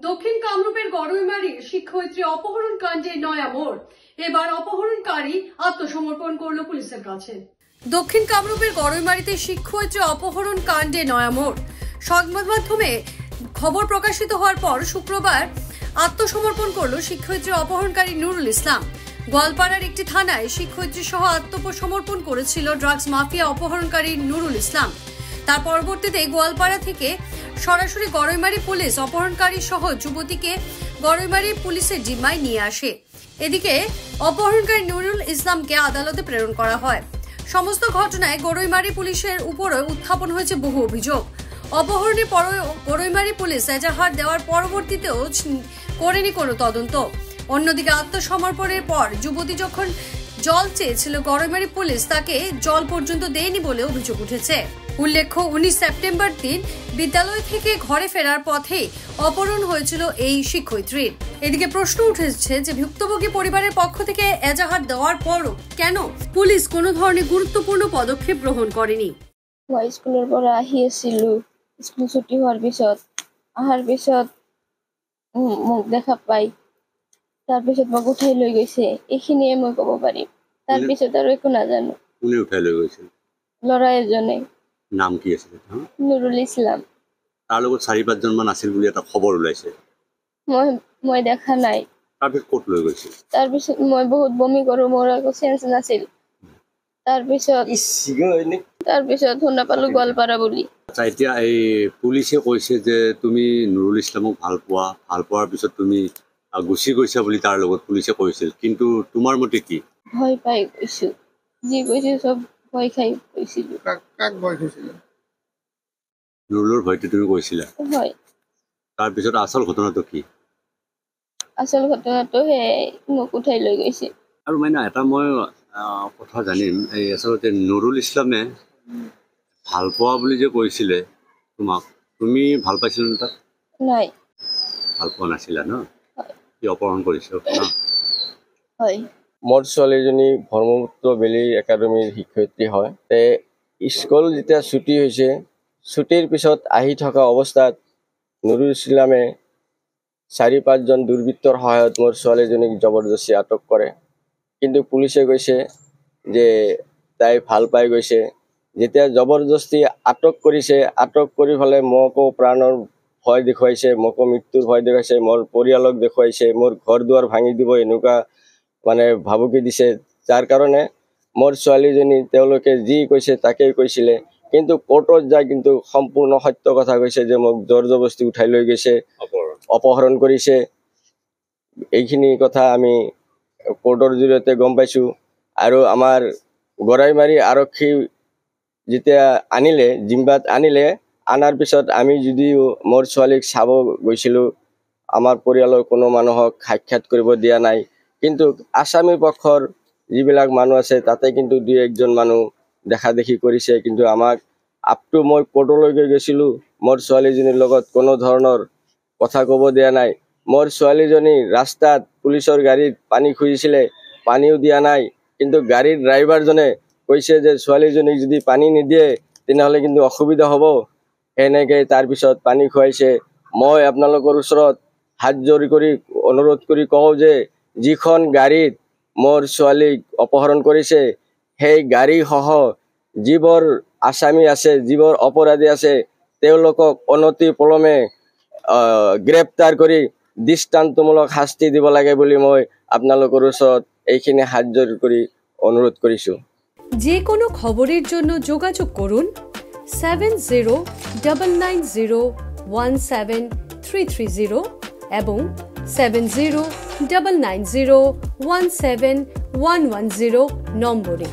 দক্ষিণ কামরূপের গড়ইমারি শিক্ষয়িত্রী অপহরণ কাণ্ডে নয়া মোড়। এবার অপহরণকারী আত্মসমর্পণ করল পুলিশের কাছে। দক্ষিণ কামরূপের গড়ইমারিতে শিক্ষয়িত্রী অপহরণ কাণ্ডে নয়া মোড়। সংবাদ মাধ্যমে খবর প্রকাশিত হওয়ার পর শুক্রবার আত্মসমর্পণ করল শিক্ষয়িত্রী অপহরণকারী নুরুল ইসলাম। গোয়ালপাড়ার একটি থানায় শিক্ষয়িত্রী সহ আত্মসমর্পণ করেছিল ড্রাগস মাফিয়া অপহরণকারী নুরুল ইসলাম। তার পরবর্তীতে গোয়ালপাড়া থেকে সরাসরি গড়ইমারি পুলিশ অপহরণকারী সহ যুবতীকে গড়ইমারি পুলিশের জিম্মায় নিয়ে আসে। এদিকে অপহরণকারী নুরুল ইসলামকে আদালতে প্রেরণ করা হয়। সমস্ত ঘটনায় গড়ইমারি পুলিশের উপরে উত্থাপন হয়েছে বহু অভিযোগ। অপহরণের পর গড়ইমারি পুলিশ এজাহার দেওয়ার পরবর্তীতেও করেনি কোনো তদন্ত। অন্যদিকে আত্মসমর্পণের পর যুবতী যখন জল চেয়েছিল, গড়ইমারি পুলিশ তাকে জল পর্যন্ত দেয়নি বলে অভিযোগ উঠেছে। উল্লেখ্য, 19 সেপ্টেম্বর দিন বিদ্যালয় থেকে ঘরে ফেরার পথে অপহরণ হয়েছিল এই শিক্ষয়িত্রীর। এদিকে প্রশ্ন উঠেছে যে ভুক্তভোগী পরিবারের পক্ষ থেকে এজাহার দেওয়ার পরও কেন পুলিশ কোনো ধরনের গুরুত্বপূর্ণ পদক্ষেপ গ্রহণ করেনি। স্কুলের পৰা আহি আছিলো, স্কুল ছুটি হোৱাৰ পিছত অহাৰ পিছত মোক দেখা পাই, তাৰপিছত মোক উঠাই লৈ গৈছে। এইখিনিয়ে মই ক'ব পাৰিম, তাৰপিছত আৰু একো নাজানো। কোনে উঠাই লৈ গৈছিল? ল'ৰা এজনে। নাম কি আছিল? নুৰুল ইছলাম। তাৰ লগত 4-5জন মান আছিল বুলি এটা খবৰ ওলাইছে। মই দেখা নাই। তাৰপিছত ক'ত লৈ গৈছিল? তাৰপিছত মই বহুত বমি কৰো, মোৰ একো চেঞ্চ নাছিল। তাৰপিছত শুনা পালো গোৱালপাৰা বুলি। আচ্ছা, এতিয়া এই পুলিচে কৈছে যে তুমি নুৰুল ইছলামক ভাল পোৱাৰ পিছত তুমি গুচি গৈছা বুলি তাৰ লগত পুলিচে কৈছিল, কিন্তু তোমাৰ মতে কি? ভয় পাই গৈছো, যি কৈছে চব ভয় খাই গৈছিলো। কাক ভয় খাইছিলে? নুৰুলৰ ভয়টো তুমি কৈছিলা? হয়। তাৰপিছত আচল ঘটনাটো কি? আচল ঘটনাটো মোক উঠাই লৈ গৈছে। আৰু মানে এটা মই কথা জানিম, এই আচলতে নুৰুল ইছলামে ভাল পোৱা বুলি যে কৈছিলে তোমাক, তুমি ভাল পাইছিলা তাক? নাই, ভাল পোৱা নাছিলা ন? কি অপহৰণ কৰিছে? হয়। মোৰ ছোৱালীজনী ব্ৰহ্মপুত্ৰ বেলি একাডেমীৰ শিক্ষয়িত্ৰী হয়। স্কুল যেতিয়া ছুটি হৈছে, ছুটিৰ পিছত আহি থকা অৱস্থাত নুৰুল ইছলামে 4-5জন দুৰ্বৃত্তৰ সহায়ত মোৰ ছোৱালীজনীক জবৰদস্তি আটক কৰে। কিন্তু পুলিচে কৈছে যে তাই ভাল পাই গৈছে। যেতিয়া জবৰদস্তি আটক কৰিছে, আটক কৰি পেলাই মোকো প্ৰাণৰ ভয় দেখুৱাইছে, মোকো মৃত্যুৰ ভয় দেখুৱাইছে, মোৰ পৰিয়ালক দেখুৱাইছে, মোৰ ঘৰ দুৱাৰ ভাঙি দিব এনেকুৱা মানে ভাবুকি দিছে। যাৰ কাৰণে মোৰ ছোৱালীজনী তেওঁলোকে যি কৈছে তাকেই কৈছিলে, কিন্তু কোৰ্টত যায় কিন্তু সম্পূৰ্ণ সত্য কথা কৈছে যে মোক জোৰ জবৰদস্তি উঠাই লৈ গৈছে, অপহৰণ কৰিছে। এইখিনি কথা আমি কোৰ্টৰ জৰিয়তে গম পাইছোঁ। আৰু আমাৰ গড়ইমাৰী আৰক্ষী যেতিয়া আনিলে, জিম্মাত আনিলে, আনাৰ পিছত আমি যদিও মোৰ ছোৱালীক চাব গৈছিলোঁ, আমাৰ পৰিয়ালৰ কোনো মানুহক সাক্ষাৎ কৰিব দিয়া নাই। কিন্তু আসামী পক্ষৰ যিবিলাক মানুহ আছে তাতে কিন্তু 2-1জন মানুহ দেখা দেখি কৰিছে। কিন্তু আমাক আপটো মই কোৰ্টলৈকে গৈছিলোঁ, মোৰ ছোৱালীজনীৰ লগত কোনো ধৰণৰ কথা ক'ব দিয়া নাই। মোৰ ছোৱালীজনী ৰাস্তাত পুলিচৰ গাড়ীত পানী খুজিছিলে, পানীও দিয়া নাই। কিন্তু গাড়ীৰ ড্ৰাইভাৰজনে কৈছে যে ছোৱালীজনীক যদি পানী নিদিয়ে তেনেহ'লে কিন্তু অসুবিধা হ'ব। সেনেকৈ তাৰপিছত পানী খুৱাইছে। মই আপোনালোকৰ ওচৰত হাত জোৰ কৰি অনুৰোধ কৰি কওঁ যে যিখন গাড়ীত মোৰ ছোৱালীক অপহৰণ কৰিছে, সেই গাড়ীসহ যিবোৰ আসামী আছে, যিবোৰ অপৰাধী আছে, তেওঁলোকক অনতি পলমে গ্ৰেপ্তাৰ কৰি দৃষ্টান্তমূলক শাস্তি দিব লাগে বুলি মই আপোনালোকৰ ওচৰত এইখিনি হাত জোৰ কৰি অনুৰোধ কৰিছোঁ। যে কোনো খবৰেৰ জন্য যোগাযোগ কৰুন 7099017330 এবং 7099017110 নম্বৰে।